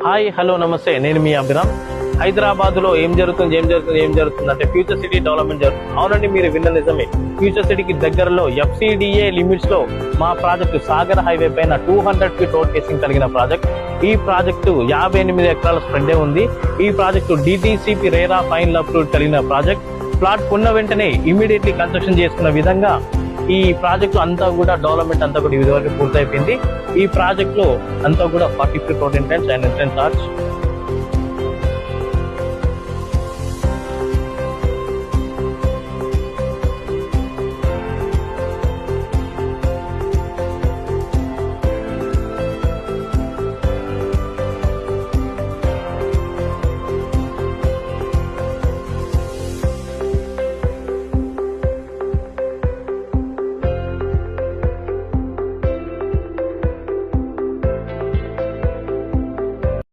Hi hello నమస్తే, నేను మీ అభిరామ్. హైదరాబాద్ లో ఏం జరుగుతుంది అంటే ఫ్యూచర్ సిటీ డెవలప్మెంట్ జరుగుతుంది. అవునండి, మీరు విన్న నిజమే. ఫ్యూచర్ సిటీకి దగ్గరలో FCDA లిమిట్స్ లో మా ప్రాజెక్టు సాగర్ హైవే పైన 200 ఫీట్ రోడ్ కేసింగ్ కలిగిన ప్రాజెక్ట్. ఈ ప్రాజెక్టు 58 ఎకరాల స్ప్రెడ్ ఉంది. ఈ project DTCP RERA fine approve కలిగిన ప్రాజెక్ట్. ప్లాట్ కొన్న వెంటనే ఇమీడియట్లీ కన్స్ట్రక్షన్ చేసుకున్న విధంగా ఈ ప్రాజెక్టు అంతా కూడా డెవలప్మెంట్ అంతా కూడా ఇది వరకు పూర్తయిపోయింది. ఈ ప్రాజెక్ట్ లో అంతా కూడా 40 feet road entrance and entrance arch,